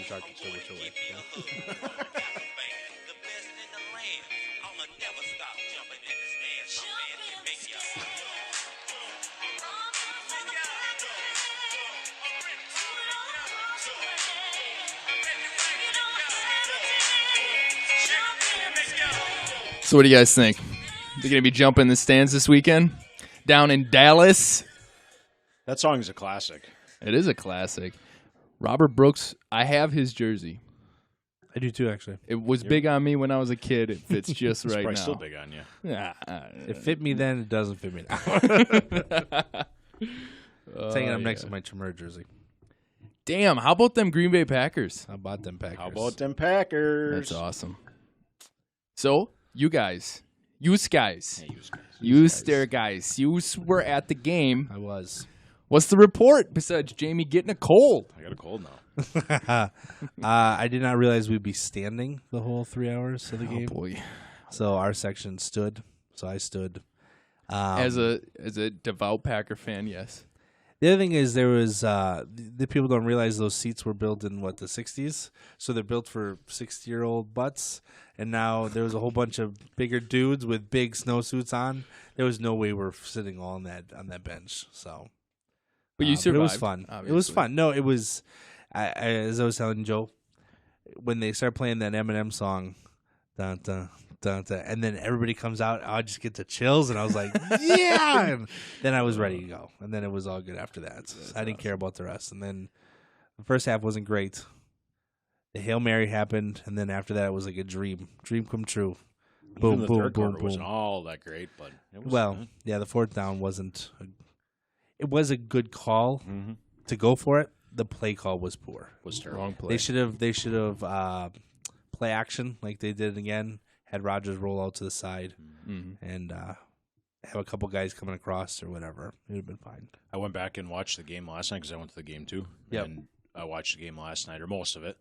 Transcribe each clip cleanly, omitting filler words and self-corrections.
chocolate chip away. So what do you guys think? They're going to be jumping the stands this weekend down in Dallas? That song is a classic. It is a classic. Robert Brooks, I have his jersey. I do too, actually. It was big on me when I was a kid. It fits just right now. It's still big on you. It fit me then. It doesn't fit me now. It's hanging up next to my Tremor jersey. Damn, how about them Green Bay Packers? How about them Packers? How about them Packers? That's awesome. So, you guys, you were at the game. I was. What's the report besides Jamie getting a cold? I got a cold now. I did not realize we'd be standing the whole 3 hours of the game. Oh, boy. So our section stood. So I stood. As a devout Packer fan, yes. The other thing is there was the people don't realize those seats were built in the 60s, so they're built for 60-year-old butts. And now there was a whole bunch of bigger dudes with big snowsuits on. There was no way we're sitting all on that bench. So, but you survived. But it was fun. Obviously. It was fun. No, it was. As I was telling Joe, when they start playing that Eminem song, dun, dun, dun, dun, and then everybody comes out, I just get the chills, and I was like, yeah! And then I was ready to go, and then it was all good after that. So I didn't care about the rest. And then the first half wasn't great. The Hail Mary happened, and then after that, it was like a dream come true. Boom, Even the boom, third boom, quarter boom. wasn't all that great, but it was good. Yeah, the fourth down wasn't. It was a good call Mm-hmm. to go for it. The play call was poor. Was terrible. Wrong play. They should have play action like they did again. Had Rodgers roll out to the side and have a couple guys coming across or whatever. It would have been fine. I went back and watched the game last night because I went to the game too. Yep. And I watched the game last night, or most of it.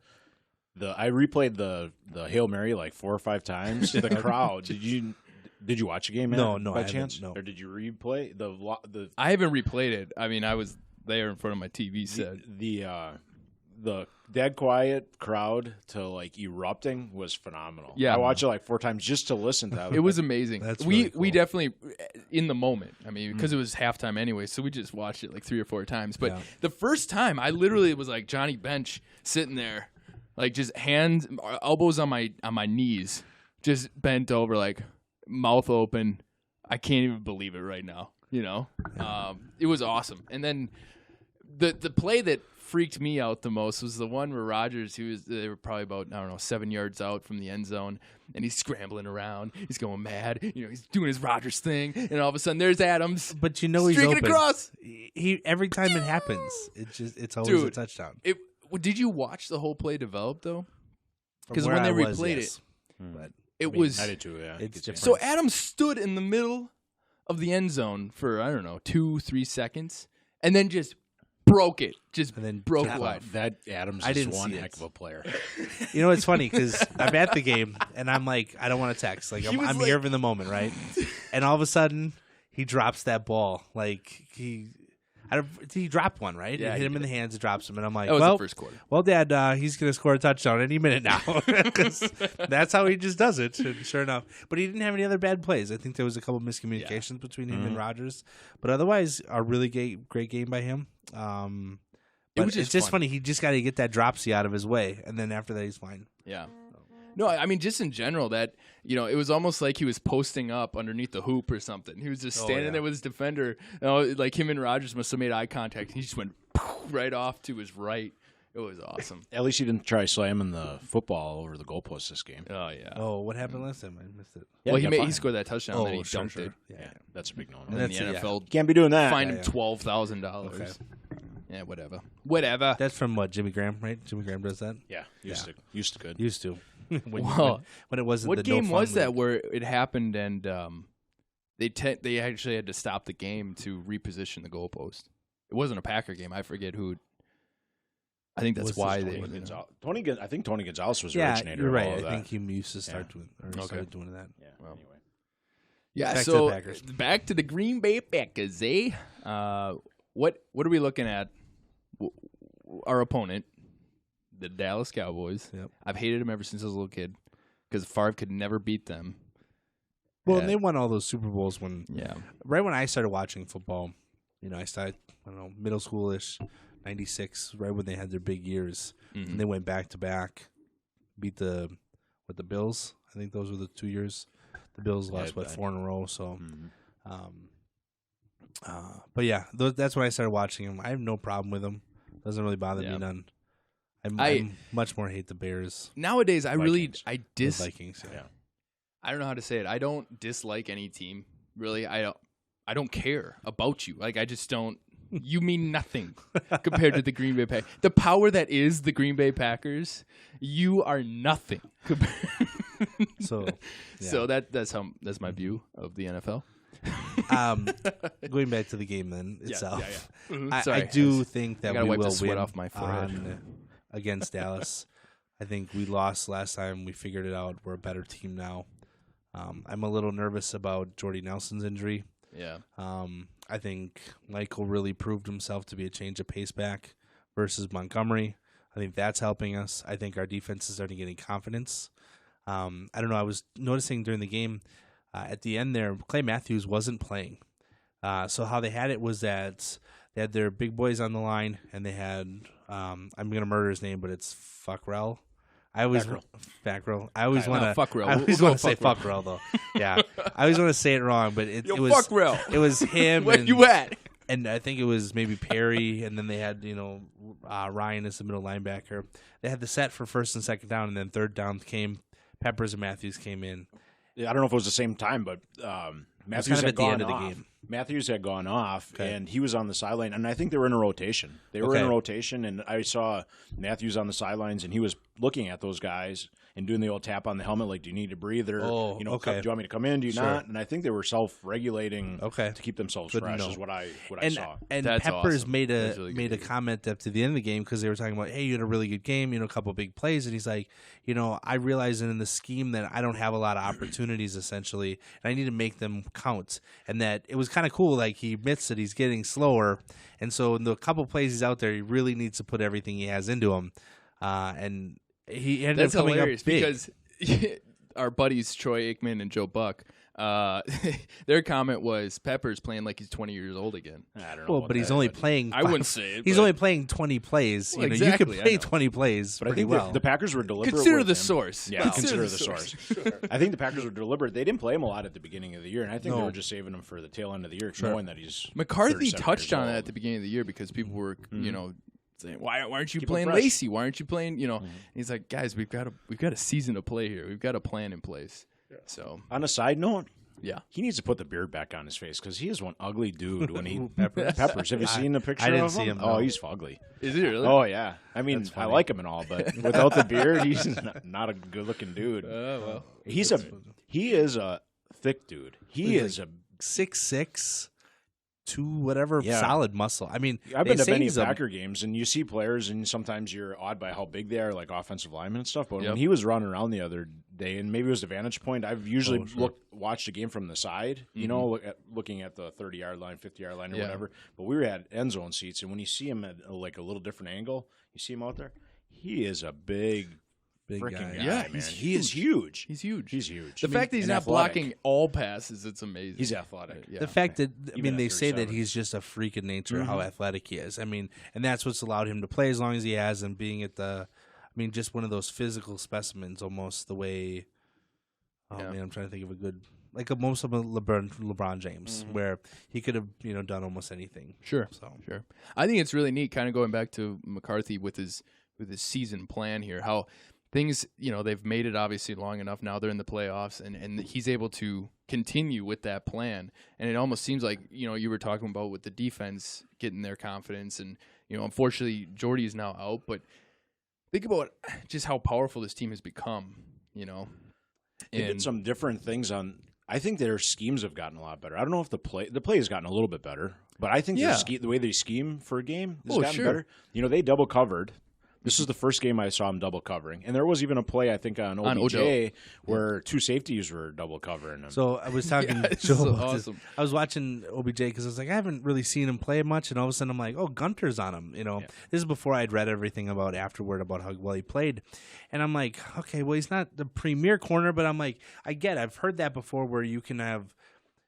I replayed the Hail Mary like 4 or 5 times. The crowd. Did you watch the game? No, by I haven't, chance? no. Or did you replay the? I haven't replayed it. I mean, I was there in front of my TV set. The dead quiet crowd to like erupting was phenomenal. Yeah. I watched it like 4 times just to listen to that. It was amazing. That's we really cool. we definitely in the moment. I mean, because it was halftime anyway, so we just watched it like 3 or 4 times. But the first time, I literally was like Johnny Bench sitting there, like just hands, elbows on my knees, just bent over, like mouth open. I can't even believe it right now. You know, it was awesome. And then the play that freaked me out the most was the one where Rodgers, they were probably about, 7 yards out from the end zone, and he's scrambling around. He's going mad. You know, he's doing his Rodgers thing, and all of a sudden there's Adams. But you know he's streaking open. across. He every time it happens, it's always a touchdown. Did you watch the whole play develop though? From Because where when they I was, replayed yes. But it was. I did too. Yeah, it's different. So Adams stood in the middle of the end zone for 2-3 seconds, and then just broke it. Just And then broke took life. off. That Adams I is didn't one see heck it. of a player. You know, it's funny because I'm at the game and I'm like, I don't want to text. Like, He was I'm like- here in the moment, right? And all of a sudden, he drops that ball. Like he dropped one, right? Yeah, It he hit him in did. the hands. It drops him, and I'm like, That was well, the first quarter. well, Dad, he's gonna score a touchdown any minute now because that's how he just does it. And sure enough, but he didn't have any other bad plays. I think there was a couple miscommunications between him and Rodgers, but otherwise, a really great game by him. But was just it's just fun. funny. He just got to get that dropsy out of his way, and then after that, he's fine. Yeah. No, I mean, just in general, that, it was almost like he was posting up underneath the hoop or something. He was just standing there with his defender. Like him and Rodgers must have made eye contact. He just went right off to his right. It was awesome. At least he didn't try slamming the football over the goalpost this game. Oh, yeah. Oh, what happened last time? I missed it. Yeah, Well, he got he fined. scored that touchdown, then he sure, dunked sure. it. Yeah. That's a big no-no. And then the That's it, NFL Can't be doing that. fined him yeah. $12,000. Okay. Yeah, whatever. Whatever. That's from what, Jimmy Graham, right? Jimmy Graham does that. Yeah, used to good. Used to. when it wasn't. What the game no was fun that league. where it happened and they actually had to stop the game to reposition the goalpost? It wasn't a Packer game. I forget who. I think that's Was why this they. I think Tony Gonzalez was the Yeah, originator you're of right. all of I that. think he used to start doing started doing that. Yeah, Well. anyway. Yeah, Back to so the Packers. back to the Green Bay Packers, eh? What are we looking at? Our opponent, the Dallas Cowboys. Yep. I've hated them ever since I was a little kid because Favre could never beat them. Well, and they won all those Super Bowls Yeah. right when I started watching football. I started, middle schoolish, 96, right when they had their big years. Mm-hmm. And they went back to back, beat the Bills. I think those were the 2 years. The Bills lost, 4 in a row. So, but yeah, that's when I started watching them. I have no problem with them. Doesn't really bother me none. I much more hate the Bears. Nowadays, I The Vikings. Yeah. I don't know how to say it. I don't dislike any team, really. I don't care about you. Like, I just don't. You mean nothing compared to the Green Bay Packers. The power that is the Green Bay Packers, you are nothing. So that's my view of the NFL. Going back to the game then itself, Mm-hmm. I do think that we wipe will the sweat win off my forehead. Against Dallas. I think we lost last time. We figured it out. We're a better team now. I'm a little nervous about Jordy Nelson's injury. Yeah. I think Michael really proved himself to be a change of pace back versus Montgomery. I think that's helping us. I think our defense is starting getting confidence. I don't know. I was noticing during the game at the end there, Clay Matthews wasn't playing. So how they had it was that they had their big boys on the line, and they had I'm going to murder his name, but it's Fackrell. Fackrell. I always want to say Fackrell though. Yeah, I always want to say it wrong, but it was Fackrell. It was him. Where you at? And I think it was maybe Perry, and then they had Ryan as the middle linebacker. They had the set for first and second down, and then third down came. Peppers and Matthews came in. Yeah, I don't know if it was the same time, but Matthews had at the gone end of the off. game. Matthews had gone off, Okay. and he was on the sideline, and I think they were in a rotation. They were in a rotation, and I saw Matthews on the sidelines, and he was looking at those guys and doing the old tap on the helmet, like, do you need a breather? Do you want me to come in? Do you not? And I think they were self-regulating to keep themselves fresh is what I saw. And That's Peppers awesome. made That's really a comment up to the end of the game because they were talking about, hey, you had a really good game, a couple big plays, and he's like, I realize in the scheme that I don't have a lot of opportunities essentially, and I need to make them count. And that it was kind of cool, like he admits that he's getting slower, and so in the couple plays he's out there, he really needs to put everything he has into him, and he ended up coming hilarious up big. because our buddies Troy Aikman and Joe Buck, their comment was Peppers playing like he's 20 years old again. I don't know. Well, but he's only playing. I wouldn't say it. He's but only playing 20 plays. Well, You can exactly, I play know. 20 plays But I pretty think well. the Packers were deliberate. consider with the him. source. Yeah, consider the source. I think the Packers were deliberate. They didn't play him a lot at the beginning of the year, and I think they were just saving him for the tail end of the year, knowing that he's McCarthy 37 touched years on it old. at the beginning of the year because people were, saying, "Why aren't you Keep him playing fresh. Lacey? Why aren't you playing?" And he's like, "Guys, we've got a season to play here. We've got a plan in place." So On a side note, yeah, he needs to put the beard back on his face because he is one ugly dude when he Peppers. Have you seen the picture? I didn't of see him. him, Oh, no. he's ugly. is he really? Oh yeah. I mean, That's I funny. like him and all, but without the beard, he's not a good-looking dude. Well, He is a thick dude. He is a. 6'6", 2 whatever Yeah. solid muscle. I mean, I've they been to say many he's a- Packer games, and you see players, and sometimes you're awed by how big they are, like offensive linemen and stuff. But Yep. when he was running around the other day, and maybe it was the vantage point, I've usually sure. watched a game from the side, looking at the 30-yard line, 50-yard line, or Yeah. whatever. But we were at end zone seats, and when you see him at a little different angle, you see him out there. He is a big freaking guy, Yeah, man. he's He is huge. he's huge. He's huge. The fact that he's and not athletic. blocking all passes, it's amazing. He's athletic. Yeah. The fact that Even they at say that 37. he's just a freak in nature, how athletic he is. I mean, and that's what's allowed him to play as long as he has, and being at just one of those physical specimens, almost the way. Oh Yeah. man, I'm trying to think of a good, like most of LeBron James, where he could have done almost anything. Sure. So Sure. I think it's really neat, kind of going back to McCarthy with his season plan here, how things, they've made it obviously long enough. Now they're in the playoffs, and he's able to continue with that plan. And it almost seems like, you were talking about with the defense getting their confidence. And, unfortunately, Jordy is now out. But think about just how powerful this team has become, They did some different things on. I think their schemes have gotten a lot better. I don't know if the play has gotten a little bit better, but I think the way they scheme for a game has gotten better. They double covered. This is the first game I saw him double covering. And there was even a play, I think, on OBJ where two safeties were double covering him. So I was talking to Joe about this. I was watching OBJ because I was like, I haven't really seen him play much. And all of a sudden I'm like, oh, Gunter's on him. This is before I'd read everything about how well he played. And I'm like, okay, well, he's not the premier corner, but I'm like, I've heard that before where you have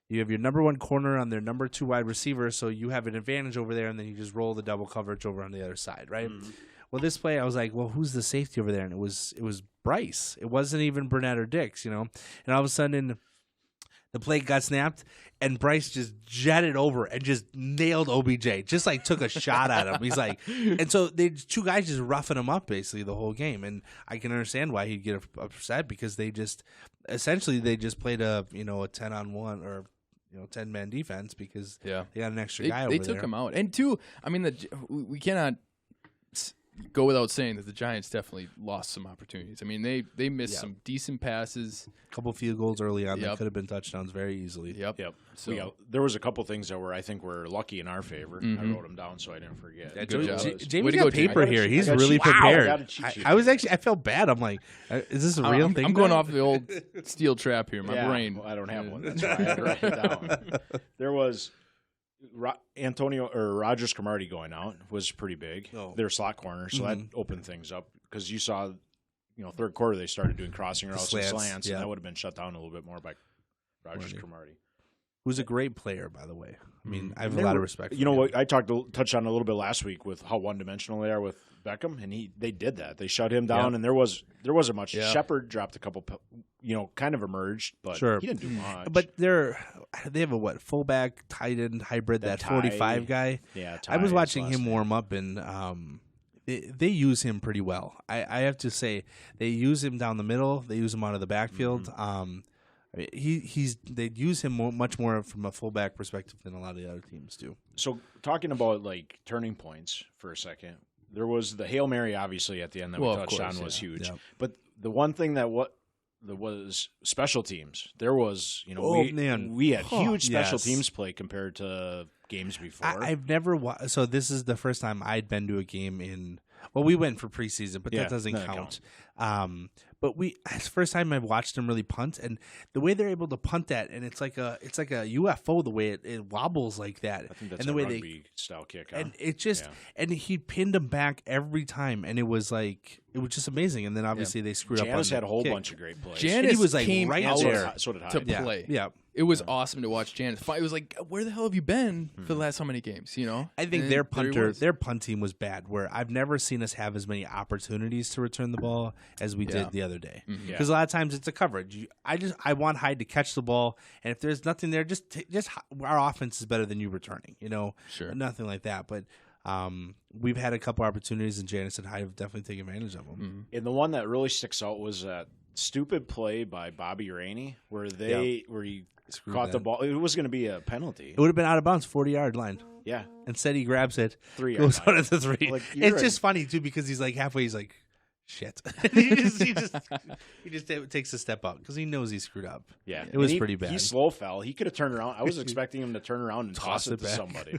your number one corner on their number two wide receiver, so you have an advantage over there, and then you just roll the double coverage over on the other side, right? Mm-hmm. Well, this play, I was like, well, who's the safety over there? And it was Bryce. It wasn't even Burnett or Dix, And all of a sudden, the play got snapped, and Bryce just jetted over and just nailed OBJ. Just like took a shot at him. He's like, and so two guys just roughing him up basically the whole game. And I can understand why he'd get upset because they just played a 10-on-1 or 10-man defense because they got an extra guy over there. They took him out. And two, I mean, we cannot go without saying that the Giants definitely lost some opportunities. I mean, they missed some decent passes. A couple field goals early on that could have been touchdowns very easily. Yep. So there was a couple things that I think were lucky in our favor. I wrote them down so I didn't forget. Yeah, Jamie's got paper here. He's really prepared. I felt bad. I'm like, is this a real thing? I'm going off the old steel trap here. My brain. Well, I don't have one. That's right. I had to write it down. There was Rogers Cromartie going out was pretty big. They're slot corner, so that opened things up because you saw, third quarter they started doing crossing routes and slants, and that would have been shut down a little bit more by Rogers Cromartie, who's a great player, by the way. I mean, I have a lot of respect. You know what? I touched on a little bit last week with how one-dimensional they are with Beckham, and they did that. They shut him down, and there wasn't much. Shepard dropped a couple, kind of emerged, but he didn't do much. But they have a fullback, tight end hybrid, that 45 guy. Yeah, I was watching him warm up, and they use him pretty well. I have to say, they use him down the middle. They use him out of the backfield. They use him much more from a fullback perspective than a lot of the other teams do. So talking about like turning points for a second, there was the Hail Mary obviously at the end that we touched on was huge. Yeah. But the one thing that was special teams. There was we had huge special teams play compared to games before. I've never so this is the first time I'd been to a game in. Well, we went for preseason, but that doesn't count. But it's the first time I've watched them really punt, and the way they're able to punt that, and it's like a UFO the way it wobbles like that. I think that's and the a way rugby style kick. And it just and he pinned them back every time, and it was just amazing. And then obviously they screwed up. Janice had a whole kick. bunch of great plays. Janice was came right out there to play. Yeah. It was awesome to watch Janice. It was like, where the hell have you been for the last how many games? I think their punt team was bad. Where I've never seen us have as many opportunities to return the ball as we did the other day. Because a lot of times it's a coverage. I want Hyde to catch the ball, and if there's nothing there, just our offense is better than you returning. Sure, nothing like that. But we've had a couple opportunities, and Janice and Hyde have definitely taken advantage of them. And the one that really sticks out was that stupid play by Bobby Rainey where he caught the ball. It was going to be a penalty. It would have been out of bounds, 40-yard line. Yeah. Instead, he grabs it, 3 goes out of the 3. It's just funny too because he's like halfway. He's like, "Shit!" he just takes a step out because he knows he screwed up. Yeah, it was pretty bad. He slow fell. He could have turned around. I was expecting him to turn around and toss it to somebody.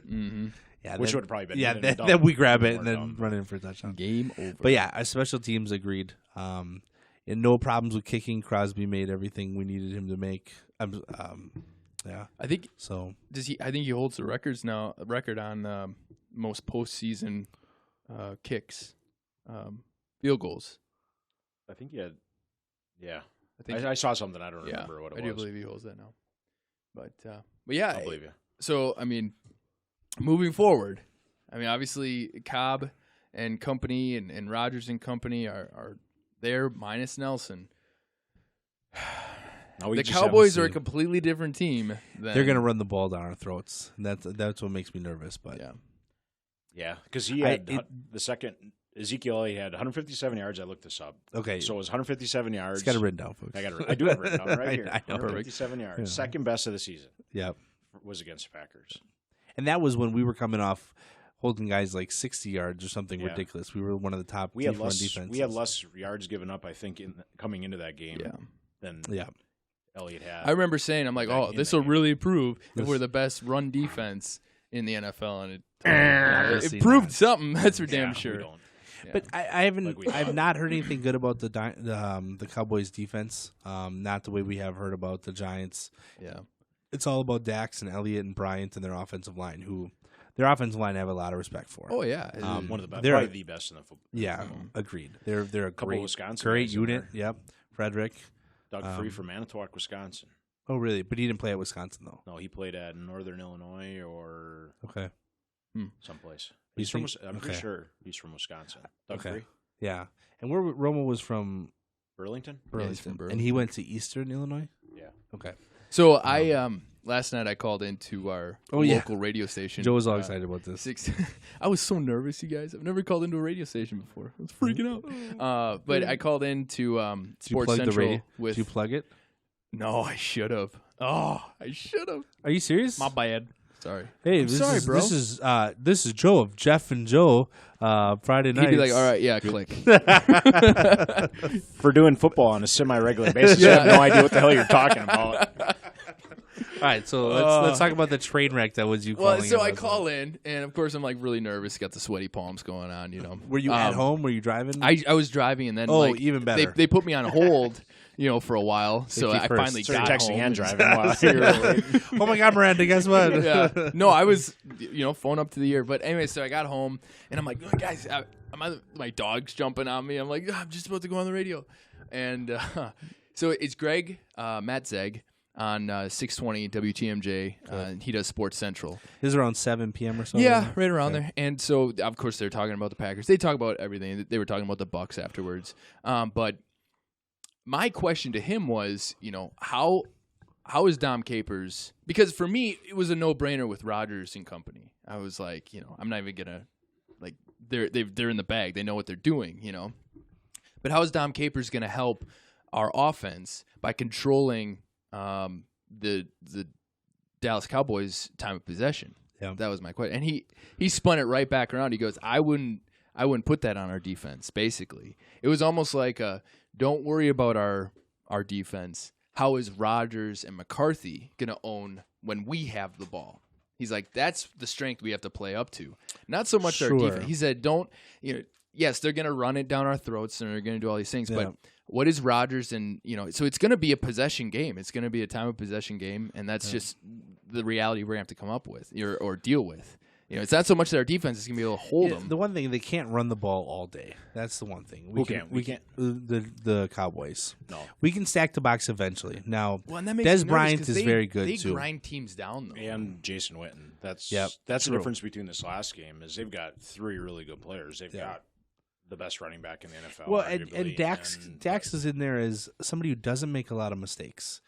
Yeah, which would have probably been. Yeah, then we grab it and then run in for a touchdown. Game over. But yeah, our special teams agreed. And no problems with kicking. Crosby made everything we needed him to make. Yeah, I think so. I think he holds the record on most postseason kicks, field goals. I think he had. Yeah, I saw something. I don't remember what it was. I do believe he holds that now. But yeah, I believe you. So I mean, moving forward, obviously Cobb and company and Rogers and company are there minus Nelson. The Cowboys are a completely different team. They're going to run the ball down our throats. That's what makes me nervous. But yeah, because he had the second Ezekiel. He had 157 yards. I looked this up. Okay, so it was 157 yards. It's got it written down, folks. I do have it written down right here. I know. 157 yards, second best of the season. Yep, was against the Packers, and that was when we were coming off holding guys like 60 yards or something ridiculous. We were one of the top. We had less yards given up, I think, coming into that game than Elliott had. I remember saying, I'm like, this will really prove if we're the best run defense in the NFL, and it proved something. That's for damn sure. Yeah. But I haven't. I've not heard anything good about the Cowboys defense. Not the way we have heard about the Giants. Yeah. It's all about Dax and Elliott and Bryant and their offensive line, who their offensive line I have a lot of respect for. Oh yeah, one of the best, probably the best in the football. Yeah, agreed. They're a couple great unit. Yep, Frederick, Doug Free from Manitowoc, Wisconsin. Oh really? But he didn't play at Wisconsin though. No, he played at Northern Illinois or someplace. I'm pretty sure he's from Wisconsin. Doug Free. Yeah, and where Romo was from? Burlington. And he went to Eastern Illinois. Yeah. Okay. So I last night I called into our local radio station. Joe was all excited about this. I was so nervous, you guys. I've never called into a radio station before. I was freaking out. But I called into Sports Central. Did you plug it? No, I should have. Oh, I should have. Are you serious? My bad. Sorry. Hey, bro. This is Joe of Jeff and Joe. Friday night. He'd be like, all right, yeah, click. For doing football on a semi-regular basis, I have no idea what the hell you're talking about. All right, so let's talk about the train wreck that was you calling. Well, so I call in, and of course I'm like really nervous, got the sweaty palms going on, you know. Were you at home? Were you driving? I was driving, and then even better. They put me on hold, for a while, so I finally got texting home. and driving while you were late. Oh my God, Miranda, guess what? Yeah. No, I was phone up to the ear, but anyway, so I got home, and I'm like, guys, my dog's jumping on me. I'm like, I'm just about to go on the radio, and so it's Greg, Matt Zeg. On 620 WTMJ, and he does Sports Central. This is around 7 p.m. or so. Yeah, right around there. And so, of course, they're talking about the Packers. They talk about everything. They were talking about the Bucks afterwards. But my question to him was, how is Dom Capers? Because for me, it was a no-brainer with Rodgers and company. I was like, I'm not even gonna they're in the bag. They know what they're doing, But how is Dom Capers gonna help our offense by controlling the Dallas Cowboys time of possession? Yeah. That was my question. And he spun it right back around. He goes, I wouldn't put that on our defense, basically. It was almost like don't worry about our defense. How is Rodgers and McCarthy going to own when we have the ball? He's like, that's the strength we have to play up to. Not so much our defense. He said, yes, they're going to run it down our throats and they're going to do all these things, but what is Rodgers and, so it's going to be a possession game. It's going to be a time of possession game, and that's just the reality we're going to have to come up with or deal with. It's not so much that our defense is going to be able to hold them. The one thing, they can't run the ball all day. That's the one thing. We can't. The Cowboys. No. We can stack the box eventually. Now, and that makes Des Bryant is very good, too. They grind teams down, though. And Jason Witten. That's the difference between this last game is they've got 3 really good players. They've got the best running back in the NFL. Well, and Dax is in there as somebody who doesn't make a lot of mistakes.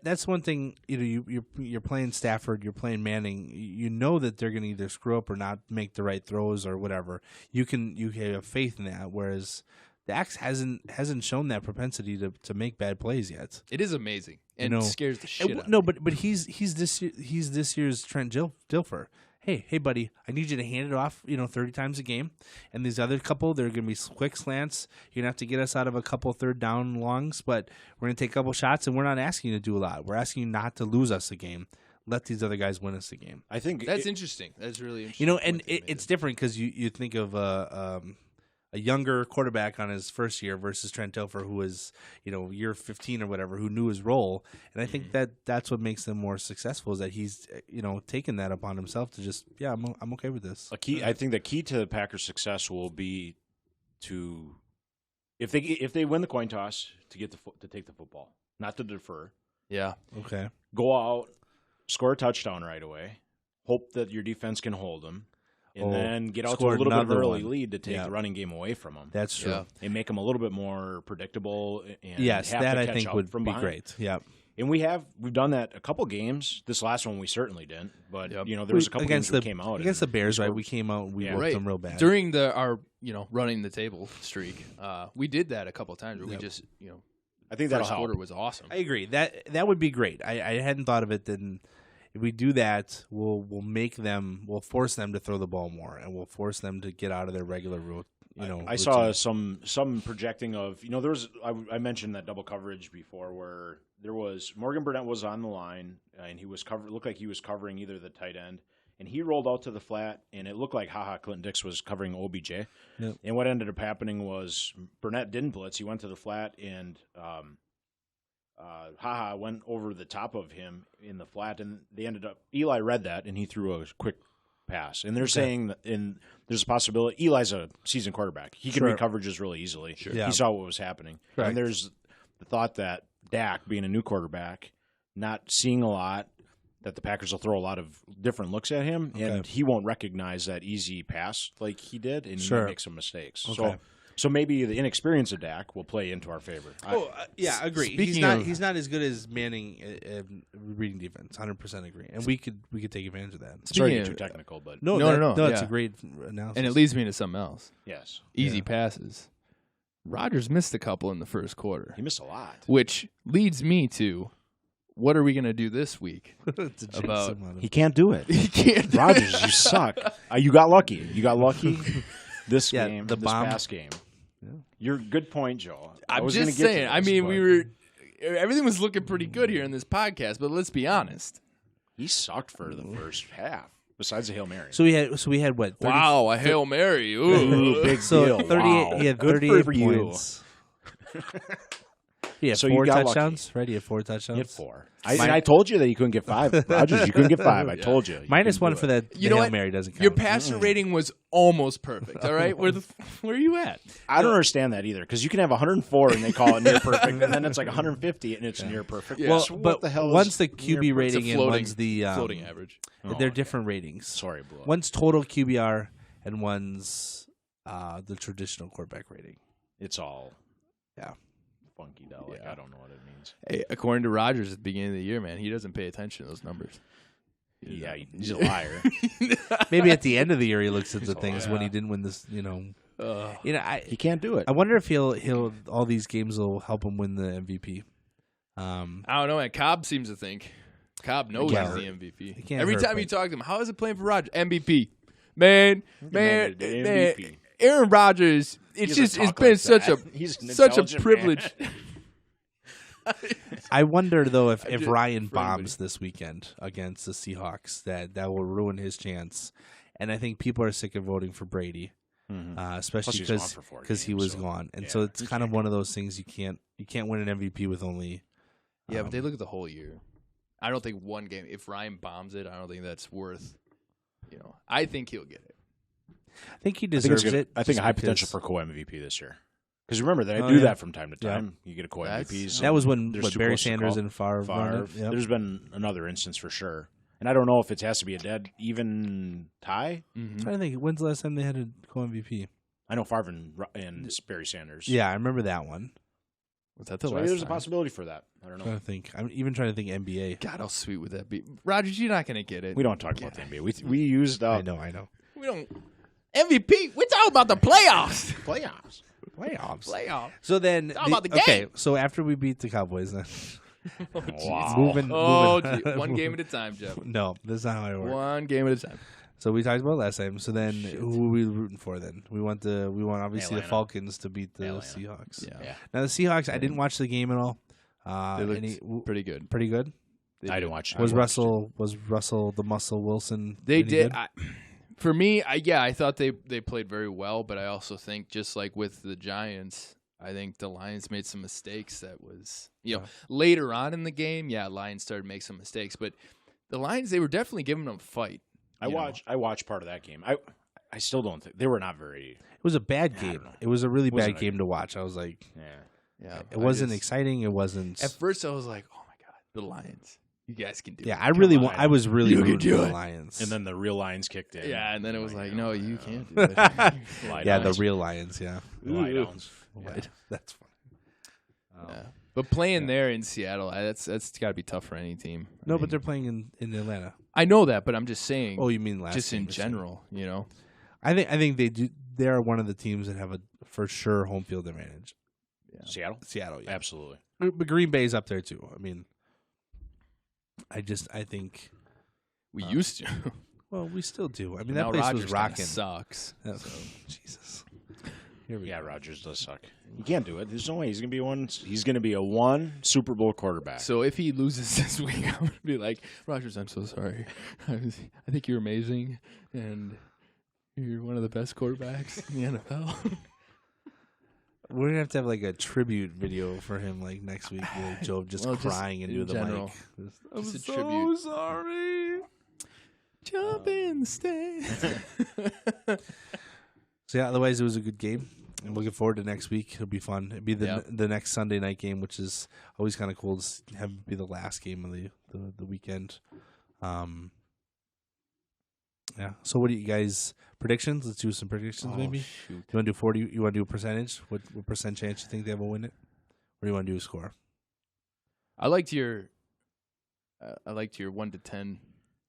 That's one thing. You're playing Stafford, you're playing Manning. You know that they're going to either screw up or not make the right throws or whatever. You have faith in that. Whereas Dax hasn't shown that propensity to make bad plays yet. It is amazing and scares the shit out. No, but he's this year's Trent Dilfer. Hey, buddy, I need you to hand it off, 30 times a game. And these other couple, they're going to be quick slants. You're going to have to get us out of a couple third down longs, but we're going to take a couple shots, and we're not asking you to do a lot. We're asking you not to lose us a game. Let these other guys win us the game. I think that's interesting. That's really interesting. And it's different because you think of a younger quarterback on his first year versus Trent Dilfer, who was, year 15 or whatever, who knew his role. And I think that's what makes them more successful is that he's, taken that upon himself to just, I'm okay with this. I think the key to the Packers' success will be to, if they win the coin toss, to take the football, not to defer. Yeah. Okay. Go out, score a touchdown right away, hope that your defense can hold them. And then get out to a little bit of an early lead to take the running game away from them. That's true. Yeah. And make them a little bit more predictable. And yes, have that to I catch think out would from be behind. great. Yeah. And we've done that a couple games. This last one we certainly didn't. But there was a couple games we came out against the Bears. Right, we came out and we worked them real bad during our running the table streak. We did that a couple of times where we just I think that first quarter was awesome. I agree that would be great. I hadn't thought of it then. If we do that, we'll force them to throw the ball more, and we'll force them to get out of their regular route. I saw some projecting of there was I mentioned that double coverage before where there was Morgan Burnett was on the line and he was looked like he was covering either the tight end and he rolled out to the flat, and it looked like Clinton Dix was covering OBJ. Yep. And what ended up happening was Burnett didn't blitz. He went to the flat, and went over the top of him in the flat, and they ended up. Eli read that, and he threw a quick pass. And they're saying that there's a possibility. Eli's a seasoned quarterback. He can read coverages really easily. Sure. Yeah. He saw what was happening. Correct. And there's the thought that Dak, being a new quarterback, not seeing a lot, that the Packers will throw a lot of different looks at him, and he won't recognize that easy pass like he did, and he might make some mistakes. Okay. So maybe the inexperience of Dak will play into our favor. I agree. He's not as good as Manning reading defense. 100% agree, and we could take advantage of that. Sorry to get too technical, but No. It's a great analysis, and it leads me to something else. Yes, easy passes. Rodgers missed a couple in the first quarter. He missed a lot, which leads me to. What are we going to do this week? About he can't do it. He can't. Rodgers, you suck. You got lucky. This game, the bomb. past game. Yeah. You're good point, Joe. I'm just saying. I mean, everything was looking pretty good here in this podcast, but let's be honest. He sucked for the first half. Besides the Hail Mary. So we had what? 30, wow, a Hail Mary. Ooh, big so deal. 38. Wow. He had Good 38 for points. He had 4 touchdowns, right? He had 4 touchdowns. He had 4. I told you that you couldn't get 5. Rodgers, you couldn't get 5. I told you. -1 for that. You know Hail what? Mary doesn't count. Your passer rating was almost perfect. All right, where are you at? I don't understand that either, because you can have 1104 and they call it near perfect, and then it's like 150 and it's near perfect. Yeah. Well, So but what the hell one's is the QB rating and one's the floating average. They're different ratings. Sorry, Blue. One's total QBR and one's the traditional quarterback rating. It's all funky though. Like, I don't know what it means. Hey, according to Rodgers at the beginning of the year, man, he doesn't pay attention to those numbers. Yeah, he's a liar. Maybe at the end of the year he looks at the things when he didn't win this. He can't do it. I wonder if he'll all these games will help him win the MVP. I don't know. And Cobb seems to think knows he's the MVP. Every time you talk to him, how is it playing for Rodgers? MVP, man. MVP. Aaron Rodgers. It's been such a privilege. I wonder though if Ryan bombs this weekend against the Seahawks, that will ruin his chance. And I think people are sick of voting for Brady, especially because he was gone. And so it's kind of one of those things you can't win an MVP with only. Yeah, but they look at the whole year. I don't think one game. If Ryan bombs it, I don't think that's worth. I think he'll get it. I think he deserves it. I think a high potential for co-MVP this year. Because remember, they do that from time to time. You get a co-MVP. That was when Barry Sanders and Favre. Yep. There's been another instance for sure. And I don't know if it has to be a dead even tie. I'm trying to think. When's the last time they had a co-MVP? I know Favre and Barry Sanders. Yeah, I remember that one. Was that the last maybe there's time? a possibility for that. I don't know. I'm even trying to think NBA. God, how sweet would that be? Rodgers, you're not going to get it. We don't talk about the NBA. We used up. I know. We don't. MVP, we're talking about the playoffs. Playoffs. So then, about the game. Okay, so after we beat the Cowboys, then Wow. moving. One game at a time, Jeff. No, that's not how it works. One game at a time. So we talked about it last time. So then, who are we rooting for? Then we want obviously Atlanta. the Falcons to beat the Atlanta. Seahawks. Yeah. Now the Seahawks, I didn't watch the game at all. They looked pretty good. Pretty good. I didn't watch. Was Russell the Muscle Wilson? They did. For me, I thought they played very well, but I also think just like with the Giants, I think the Lions made some mistakes. That was later on in the game. Yeah, Lions started to make some mistakes, but the Lions, they were definitely giving them a fight. I watched part of that game. I still don't think they were not very. It was a bad game. It was a really bad game to watch. I was like, yeah. It wasn't exciting. It wasn't. At first, I was like, oh my god, the Lions. You guys can do it. Yeah, I was really rooting for the Lions. And then the real Lions kicked in. Yeah, and then it was like, no, you can't do it. The real Lions, Lie downs. That's funny. Yeah. But playing there in Seattle, that's got to be tough for any team. No, but they're playing in Atlanta. I know that, but I'm just saying. Oh, you mean last just game in general, I think they do. They're one of the teams that have a for sure home field advantage. Yeah. Seattle, yeah. Absolutely. But Green Bay's up there too. I mean, I think we used to. Well, we still do. I mean, Now that place Rodgers was rocking. Sucks. So. Jesus. Here we go. Rodgers does suck. You can't do it. There's no way he's gonna be one. He's gonna be a one Super Bowl quarterback. So if he loses this week, I'm gonna be like, Rodgers, I'm so sorry. I think you're amazing, and you're one of the best quarterbacks in the NFL. We're gonna have to have like a tribute video for him, like next week. Like Joe just crying into the general. mic. I'm so tribute. Sorry. Jump in the stands. So yeah, otherwise it was a good game. I'm looking forward to next week. It'll be fun. It'll be the next Sunday night game, which is always kind of cool to have it be the last game of the weekend. Yeah. So what do you guys predictions? Let's do some predictions maybe. Shoot. You want to do 40? You want to do a percentage? What percent chance you think they will win it? Or do you want to do a score? I liked your 1 to 10.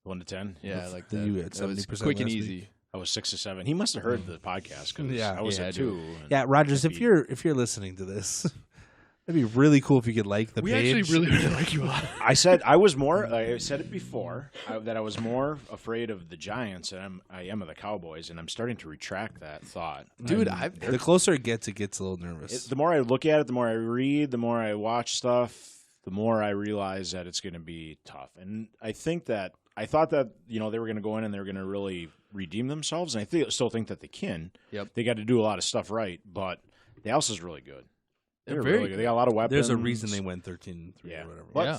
1 to 10. Yeah, I like Then that. you had That was 70% quick and last easy. week. I was 6 to 7. He must have heard the podcast because Yeah. I was Yeah, at I 2. Yeah, Rogers, if you're listening to this, it'd be really cool if you could like the We page. actually really like you a lot. I said it before that I was more afraid of the Giants than I am of the Cowboys, and I'm starting to retract that thought. Dude, The closer it gets a little nervous. The more I look at it, the more I read, the more I watch stuff, the more I realize that it's going to be tough. And I thought that they were going to go in and they were going to really redeem themselves, and I still think that they can. Yep. They got to do a lot of stuff right, but Dallas is really good. They're really very good. They got a lot of weapons. There's a reason they went 13-3 Yeah. or whatever. But, Yeah.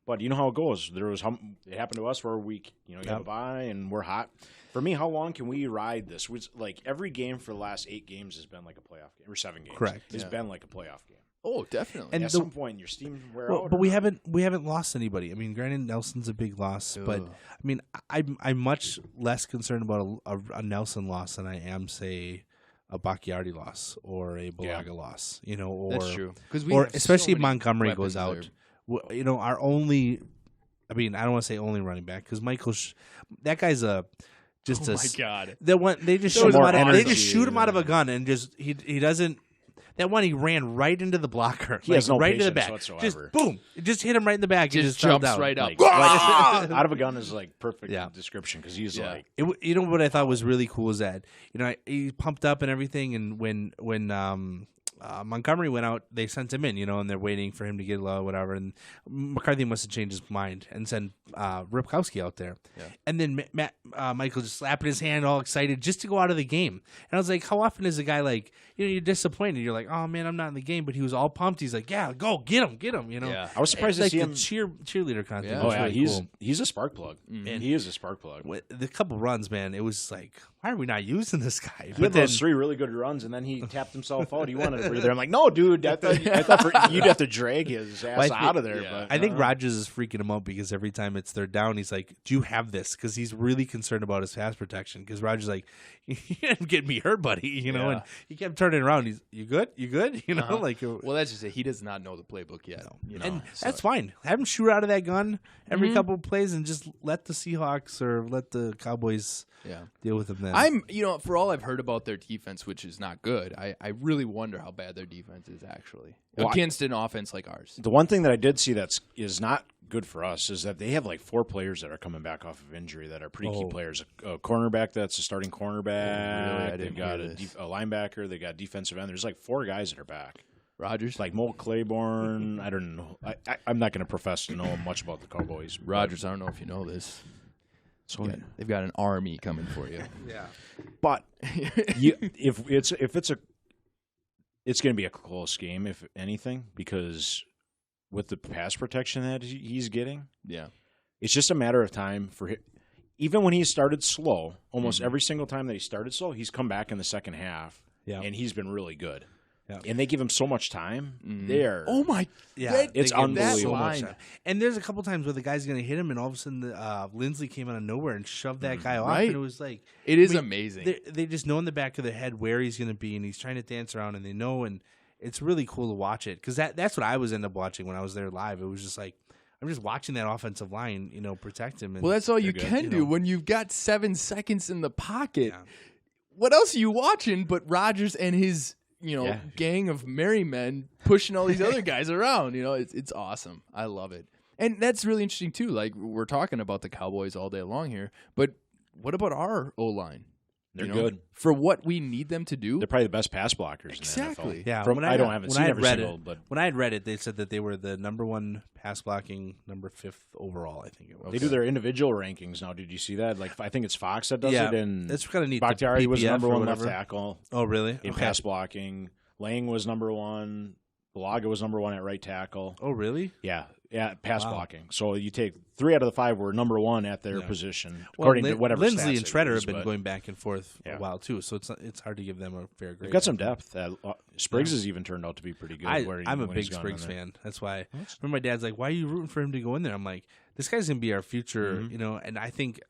but you know how it goes. It happened to us where we got a bye and we're hot. For me, how long can we ride this? Like every game for the last 8 games has been like a playoff game, or 7 games. Correct. It's been like a playoff game. Oh, definitely. And At some point, your steam wear out. But we haven't lost anybody. I mean, granted, Nelson's a big loss, but I mean, I'm much less concerned about a Nelson loss than I am, say, a Bakhtiari loss or a Balaga loss. Or That's true. Or especially if Montgomery weapons goes out. Our only, I mean, I don't want to say only running back because Michael, that guy's my God. They just shoot him out of, shoot him out of a gun and just he doesn't. That one, he ran right into the blocker. He has no right into the patience back. whatsoever. Just boom. It just hit him right in the back. Just fell jumps down. right up. Out of a gun is like perfect description because he's like. What I thought was really cool is that he pumped up and everything, and when Montgomery went out, they sent him in, and they're waiting for him to get low, whatever. And McCarthy must have changed his mind and sent Ripkowski out there. Yeah. And then Michael just slapping his hand, all excited, just to go out of the game. And I was like, how often is a guy like, you're disappointed? You're like, oh man, I'm not in the game, but he was all pumped. He's like, yeah, go get him. Yeah. I was surprised to see him cheerleader content. Yeah. Oh yeah, really cool. He's a spark plug, and he is a spark plug. The couple runs, man, it was like, why are we not using this guy? He had those 3 really good runs, and then he tapped himself out. He wanted to breathe there. I'm like, no, dude, I thought you'd have to drag his ass out of there. Yeah. But I think Rodgers is freaking him out because every time it's third down, he's like, do you have this? Because he's really concerned about his pass protection. Because Rodgers is like, you didn't get me hurt, buddy. And he kept turning around. He's, you good? You good? Well, that's just it. He does not know the playbook yet. And that's fine. Have him shoot out of that gun every couple of plays and just let the Seahawks or let the Cowboys deal with him then. I'm, for all I've heard about their defense, which is not good, I really wonder how bad their defense is actually against an offense like ours. The one thing that I did see is not good for us is that they have like 4 players that are coming back off of injury that are pretty key players. A cornerback that's a starting cornerback. Really? They've got a linebacker. They got defensive end. There's like 4 guys that are back. Rodgers? Like Mo Claiborne. I don't know. I'm not going to profess to know much about the Cowboys. Rodgers, I don't know if you know this. So they've got an army coming for you. yeah. But if it's going to be a close game, if anything, because with the pass protection that he's getting, it's just a matter of time for him. Even when he started slow, almost every single time that he started slow, he's come back in the second half, and he's been really good. Yeah. And they give him so much time. Oh my! Yeah, it's unbelievable. And there's a couple times where the guy's going to hit him, and all of a sudden, Lindsley came out of nowhere and shoved that guy off, and it was like it is amazing. They just know in the back of their head where he's going to be, and he's trying to dance around, and they know, and it's really cool to watch it because that's what I was end up watching when I was there live. It was just like I'm just watching that offensive line, protect him. And well, that's all you can do when you've got 7 seconds in the pocket. Yeah. What else are you watching but Rodgers and his gang of merry men pushing all these other guys around? It's awesome. I love it. And that's really interesting, too. Like, we're talking about the Cowboys all day long here, but what about our O-line? They're good for what we need them to do. They're probably the best pass blockers. Exactly. In the NFL. Yeah. When I had read it, they said that they were the number 1 pass blocking, number 5th overall. I think it was. They do their individual rankings now. Did you see that? Like I think it's Fox that does it. And that's kind of neat. Bakhtiari was number 1 left tackle. Oh, really? In pass blocking. Lang was number 1. Balaga was number 1 at right tackle. Oh, really? Yeah, pass blocking. So you take 3 out of the 5 were number 1 at their position, according to whatever. Lindsley stats and Treader use, have been going back and forth a while too, so it's hard to give them a fair grade. They've got some depth. Spriggs has even turned out to be pretty good. I'm a big Spriggs fan. That's why. Remember, my dad's like, "Why are you rooting for him to go in there?" I'm like, "This guy's gonna be our future," And I think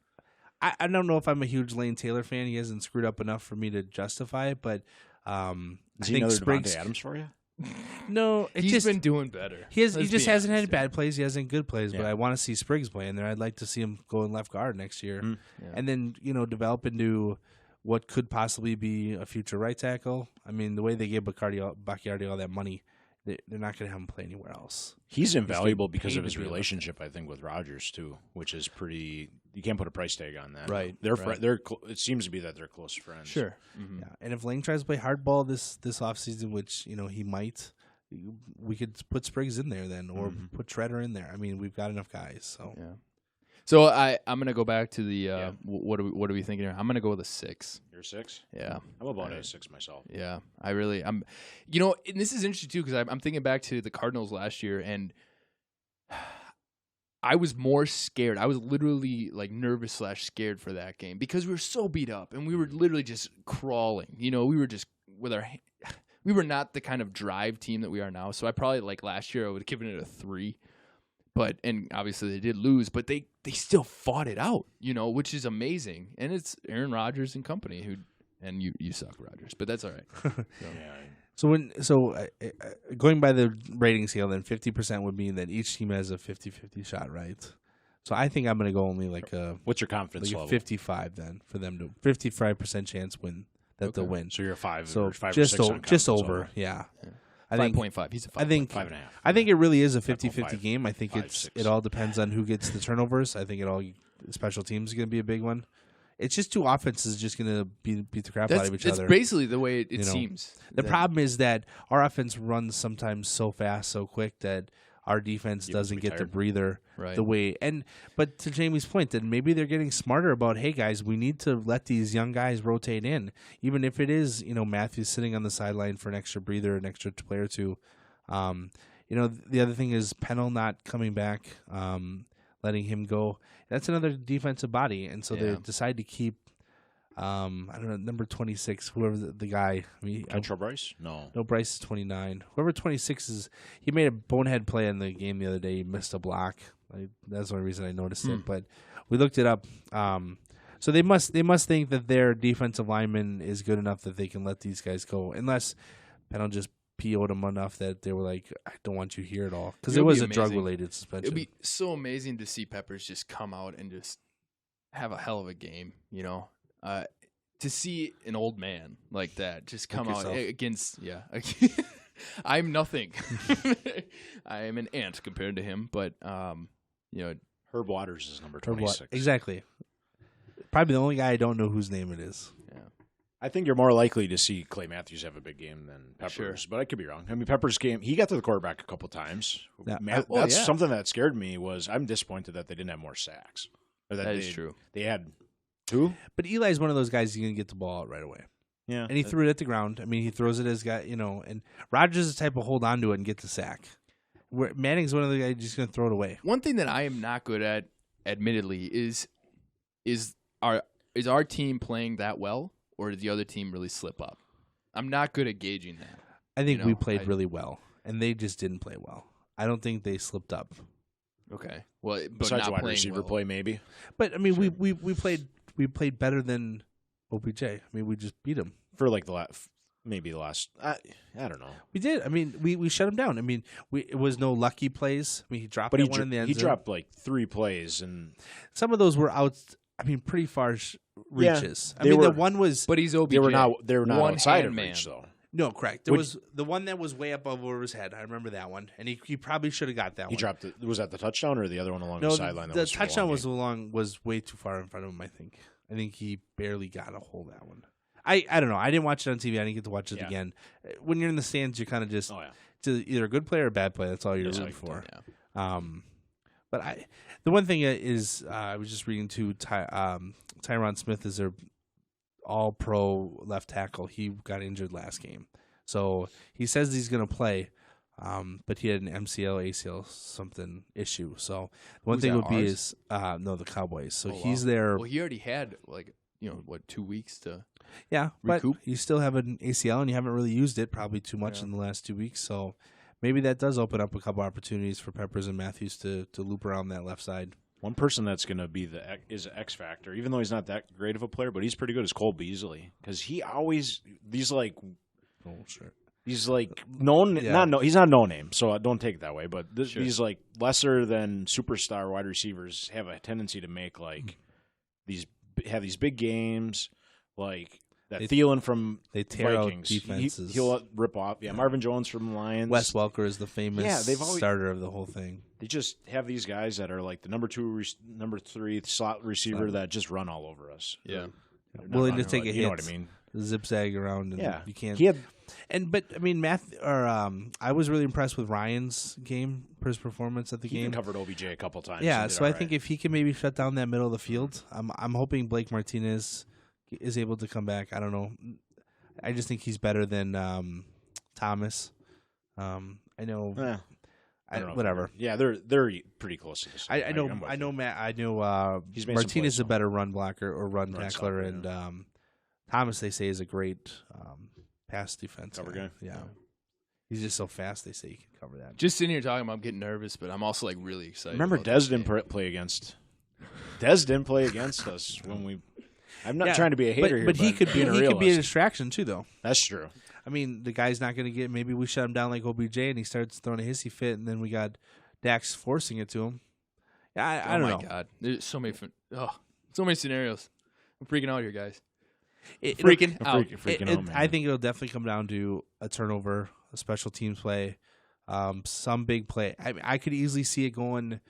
I don't know if I'm a huge Lane Taylor fan. He hasn't screwed up enough for me to justify it, but I think another Spriggs Devontae Adams for you. No, he's been doing better. He just hasn't had bad plays. He hasn't good plays. But I want to see Spriggs play in there. I'd like to see him go in left guard next year, and then develop into what could possibly be a future right tackle. I mean, the way they gave Bakhtiari all that money, they're not going to have him play anywhere else. He's invaluable because of his relationship, I think, with Rodgers too, which is pretty. You can't put a price tag on that. Right. It seems to be that they're close friends. Sure. Mm-hmm. Yeah. And if Lang tries to play hardball this offseason, which he might, we could put Spriggs in there then, or put Treader in there. I mean, we've got enough guys. So yeah. So I'm gonna go back to the what are we thinking here? I'm gonna go with a 6. You're 6? Yeah, I'm about a 6 myself. Yeah, I'm. And this is interesting too because I'm thinking back to the Cardinals last year, and I was more scared. I was literally like nervous / scared for that game because we were so beat up and we were literally just crawling. We were just we were not the kind of drive team that we are now. So I probably last year I would have given it a 3. And obviously they did lose, but they still fought it out, which is amazing. And it's Aaron Rodgers and company and you suck, Rodgers, but that's all right. So going by the rating scale, then 50% would mean that each team has a 50-50 shot, right? So I think I'm going to go only what's your confidence level? 55 then for them to 55% chance they'll win. So you're a 5. So 5 or 6 on just over, level. yeah. I think 5.5. He's a 5. I think 5.5. I think it really is a 50-50 game. I think 5, it all depends on who gets the turnovers. I think special teams is going to be a big one. It's just two offenses just going to beat the crap out of each other. That's basically the way it seems. The problem is that our offense runs sometimes so fast, so quick that our defense doesn't get the breather the way. But to Jamie's point, that maybe they're getting smarter about, hey guys, we need to let these young guys rotate in, even if it is Matthews sitting on the sideline for an extra breather, an extra player or two. The other thing is Pennell not coming back, letting him go. That's another defensive body, and so they decide to keep. I don't know, number 26, whoever the guy. Kentrell Bryce? No, Bryce is 29. Whoever 26 is, he made a bonehead play in the game the other day. He missed a block. That's the only reason I noticed it. But we looked it up. So they must think that their defensive lineman is good enough that they can let these guys go, unless Pennell just PO'd them enough that they were like, I don't want you here at all, because it was a drug-related suspension. It'd be so amazing to see Peppers just come out and just have a hell of a game, to see an old man like that just come out against, I'm nothing. I am an ant compared to him, but Herb Waters is number 26. Exactly. Probably the only guy I don't know whose name it is. Yeah. I think you're more likely to see Clay Matthews have a big game than Peppers, but I could be wrong. I mean, Peppers' game, he got to the quarterback a couple times. That's something that scared me. Was I'm disappointed that they didn't have more sacks. That is true. They had 2. But Eli's one of those guys who's going to get the ball out right away. Yeah. And he threw it at the ground. I mean, he throws it as guy, and Rodgers is the type of hold on to it and get the sack. Where Manning's one of the guys just going to throw it away. One thing that I am not good at, admittedly, is our team playing that well, or did the other team really slip up? I'm not good at gauging that. I think we played really well, and they just didn't play well. I don't think they slipped up. Okay. Well, but besides not wide receiver play, maybe. But I mean, sure. we played better than OBJ. I mean, we just beat him for like the last. Maybe the last, I don't know. We did. I mean, we shut him down. I mean, it was no lucky plays. I mean, he dropped one in the end zone. He dropped like 3 plays, and some of those were out. I mean, pretty far reaches. I mean, the one was, but he's OBJ. They were not one outside of man. reach, though. No, correct. There was the one that was way up over his head. I remember that one, and he probably should have got that one. He dropped it. Was that the touchdown or the other one along the sideline? The touchdown was way too far in front of him, I think. I think he barely got a hold of that one. I don't know. I didn't watch it on TV. I didn't get to watch it again. When you're in the stands, you're kind of just it's either a good player or a bad player. That's all you're rooting for. Yeah. But the one thing is, I was just reading too. Tyron Smith is their all-pro left tackle. He got injured last game, so he says he's going to play. But he had an MCL, ACL, something issue. So one thing would be is the Cowboys. So he's there. Well, he already had 2 weeks to. Yeah, recoup. But you still have an ACL, and you haven't really used it probably too much in the last 2 weeks. So maybe that does open up a couple opportunities for Peppers and Matthews to loop around that left side. One person that's going to be is an X factor, even though he's not that great of a player, but he's pretty good, is Cole Beasley, because he always he's like known, he's not no name, so don't take it that way. But these like lesser than superstar wide receivers have a tendency to make these big games like. That Thielen from Vikings, defenses. He'll rip off. Yeah, Marvin Jones from the Lions. Wes Welker is the famous starter of the whole thing. They just have these guys that are like the number 2, number 3 slot receiver that just run all over us. Yeah, willing to take a hit. You know what I mean? Zigzag around. And you can't. But I mean, I was really impressed with Ryan's his performance at the game. He covered OBJ a couple times. Yeah, so I think if he can maybe shut down that middle of the field, I'm hoping Blake Martinez is able to come back. I don't know. I just think he's better than Thomas. I know. I don't know. Whatever. Yeah, they're pretty close to this. I know. Martinez is a better run blocker or run tackler, and Thomas they say is a great pass defense cover guy. Yeah. He's just so fast. They say he can cover that. Just sitting here talking about, I'm getting nervous, but I'm also really excited. Remember, Dez didn't play against. Dez didn't play against us when we. I'm not trying to be a hater here, but he could be a distraction too, though. That's true. I mean, the guy's not going to get. Maybe we shut him down like OBJ, and he starts throwing a hissy fit, and then we got Dax forcing it to him. Yeah, I don't know. Oh my God, there's so many scenarios. I'm freaking out here, guys. Freaking out, man. I think it'll definitely come down to a turnover, a special teams play, some big play. I could easily see it going,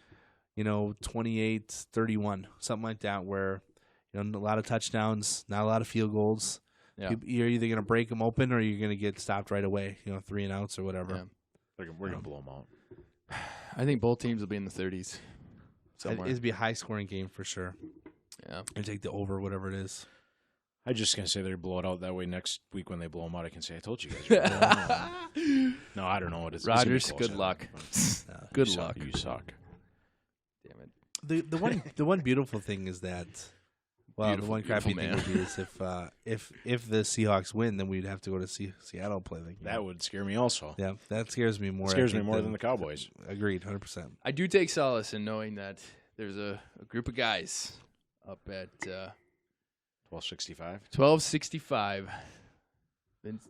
28-31, something like that, where. A lot of touchdowns, not a lot of field goals. Yeah. You're either going to break them open or you're going to get stopped right away, 3 and outs or whatever. Yeah. We're going to blow them out. I think both teams will be in the 30s somewhere. It'll be a high-scoring game for sure. Yeah. And take the over, whatever it is. I'm just going to say they're blow it out that way next week when they blow them out. I can say, I told you guys. No, I don't know what it's. Rodgers, good luck. Good luck. You suck. Damn it. The one beautiful thing is that. Well, the one crappy thing would be is if the Seahawks win, then we'd have to go to Seattle play the game. That would scare me also. Yeah, that scares me more. Than the Cowboys. Agreed, 100%. I do take solace in knowing that there's a group of guys up at 1265. 1265.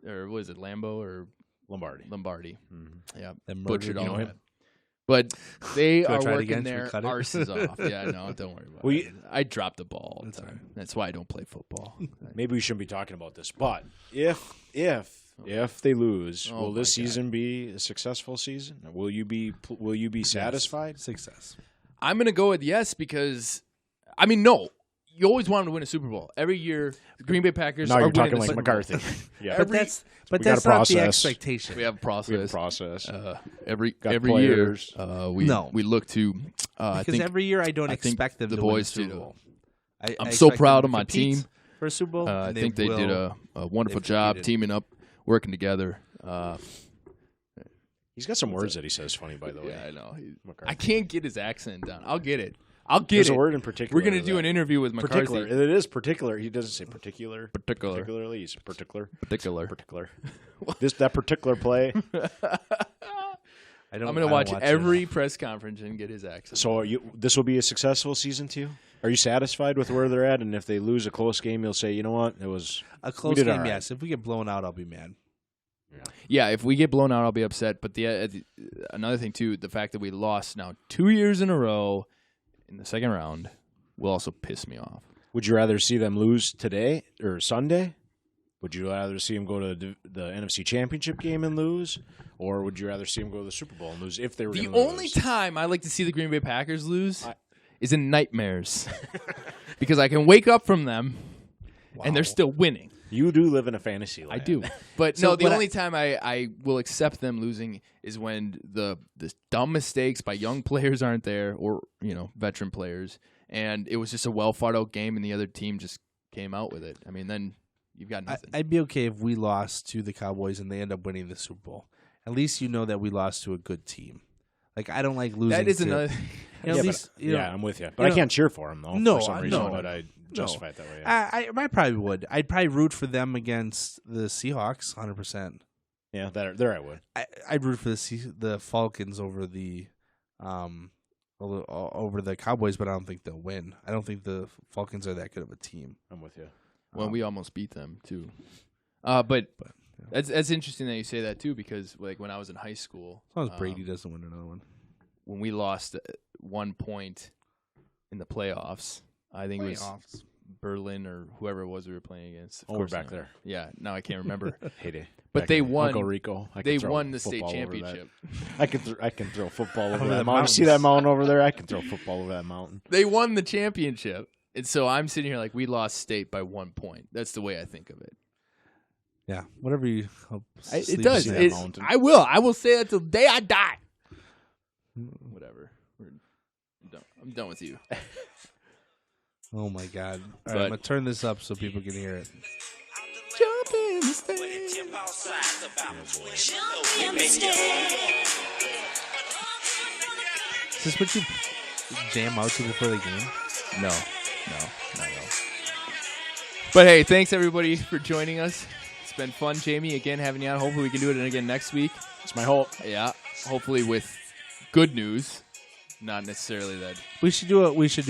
Or what is it, Lambeau or Lombardi? Mm-hmm. Yeah, butchered all that. But they are working their arses off. Yeah, no, don't worry about it. I drop the ball all the time. That's why I don't play football. Maybe we shouldn't be talking about this, but if they lose, will this season be a successful season? Will you be satisfied? Success. I'm going to go with yes because, no. You always wanted to win a Super Bowl. Every year, the Green Bay Packers now are you're talking winning like McCarthy. Yeah. But that's not the expectation. We have a process. Every players. year, we look to. Because every year I don't expect them to win a Super Bowl. I'm so proud of my team for a Super Bowl. I think they did a wonderful job teaming up, working together. He's got some words that he says funny, by the way. Yeah, I know. I can't get his accent down. I'll get it. There's a word in particular. We're going to do an interview with McCarthy. Particular. It is particular. He doesn't say particular. Particularly. He's particular. That particular play. I'm going to watch every press conference and get his accent. So this will be a successful season to you? Are you satisfied with where they're at? And if they lose a close game, you'll say, you know what? It was a close game, right. Yes. If we get blown out, I'll be mad. Yeah, if we get blown out, I'll be upset. But another thing, too, the fact that we lost now 2 years in a row in the second round will also piss me off. Would you rather see them lose today or Sunday? Would you rather see them go to the NFC Championship game and lose? Or would you rather see them go to the Super Bowl and lose if they were going to lose? The only time I like to see the Green Bay Packers lose is in nightmares because I can wake up from them and they're still winning. You do live in a fantasy land. I do. But no, the only time I will accept them losing is when the dumb mistakes by young players aren't there or, veteran players. And it was just a well-thought-out game, and the other team just came out with it. I mean, then you've got nothing. I'd be okay if we lost to the Cowboys and they end up winning the Super Bowl. At least you know that we lost to a good team. Like, I don't like losing. That is another. I'm with you. But I can't cheer for them, though, for some reason. But I justify it that way. Yeah. I probably would. I'd probably root for them against the Seahawks, 100%. Yeah, there I would. I'd root for the Falcons over the Cowboys, but I don't think they'll win. I don't think the Falcons are that good of a team. I'm with you. Well, we almost beat them too. But that's interesting that you say that too, because like when I was in high school, as long as Brady doesn't win another one, when we lost 1 point in the playoffs, I think it was Berlin or whoever it was we were playing against. We're back there. Yeah, now I can't remember. Heyday. But they won. Uncle Rico. They won the state championship. I can throw football over that mountain. See that mountain over there? I can throw football over that mountain. They won the championship, and so I'm sitting here like we lost state by 1 point. That's the way I think of it. Yeah, whatever you. It does. I will. I will say that till the day I die. Whatever. I'm done with you. Oh my God! All right, I'm gonna turn this up so people can hear it. Jump in the stage. Is this what you jam out to before the game? No. But hey, thanks everybody for joining us. It's been fun, Jamie, again having you on. Hopefully we can do it again next week. It's my hope. Yeah, hopefully with good news, not necessarily that. We should do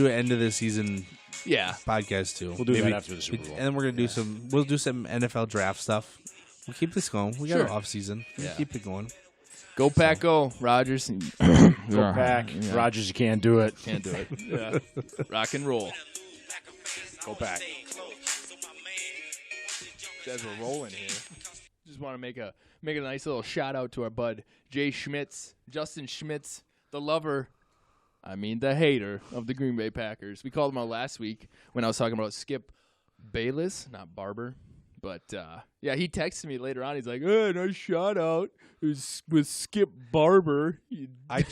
an end of the season. Yeah, podcast too. We'll do that after the Super Bowl, and then we're gonna do some. We'll do some NFL draft stuff. We'll keep this going. We got an off season. We'll keep it going. Go Pack, go Rodgers. Go Pack, Rodgers. You can't do it. Can't do it. Yeah. Rock and roll. Go Pack. As we're rolling here, just want to make a nice little shout out to our bud Jay Schmitz, Justin Schmitz, the lover. The hater of the Green Bay Packers. We called him out last week when I was talking about Skip Bayless, not Barber. But, he texted me later on. He's like, hey, nice shout out. It was with Skip Barber. I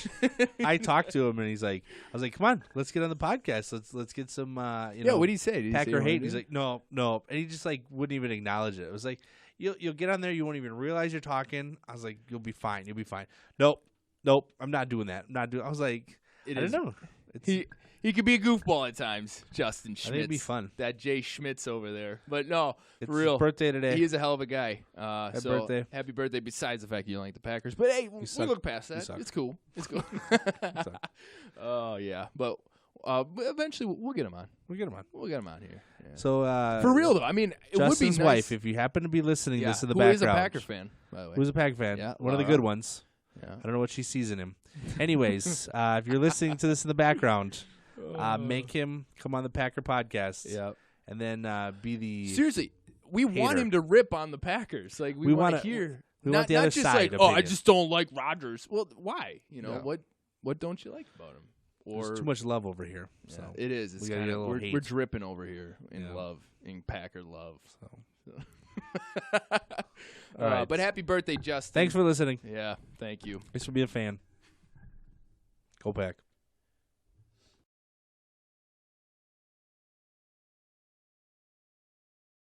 talked to him, and I was like, come on, let's get on the podcast. Let's get some, what did he say? Packer hate. He's like, no. And he just, wouldn't even acknowledge it. It was like, you'll get on there, you won't even realize you're talking. I was like, you'll be fine. Nope, I'm not doing that. I was like... I don't know. He could be a goofball at times, Justin Schmitz. I think it'd be fun. That Jay Schmitz over there. But no, it's for real. His birthday today. He is a hell of a guy. Happy birthday. Happy birthday, besides the fact you don't like the Packers. But hey, we look past that. It's cool. Oh, yeah. But eventually we'll get him on. We'll get him on here. Yeah. So for real, though. It Justin's would be nice. wife, if you happen to be listening to this in the background. Who is a Packer fan, by the way. Who's a Packer fan? Yeah, one of the good ones. Yeah. I don't know what she sees in him. Anyways, if you're listening to this in the background, make him come on the Packer podcast. Yeah. And then be the seriously, we want him to rip on the Packers. Like we want to hear. We want the other just side. Like, I just don't like Rodgers. Well, why? What don't you like about him? Or there's too much love over here. So it is. It's we're dripping over here in love, in Packer love. So. All right. But happy birthday, Justin. Thanks for listening. Yeah, thank you. Thanks for being a fan. Go Pack.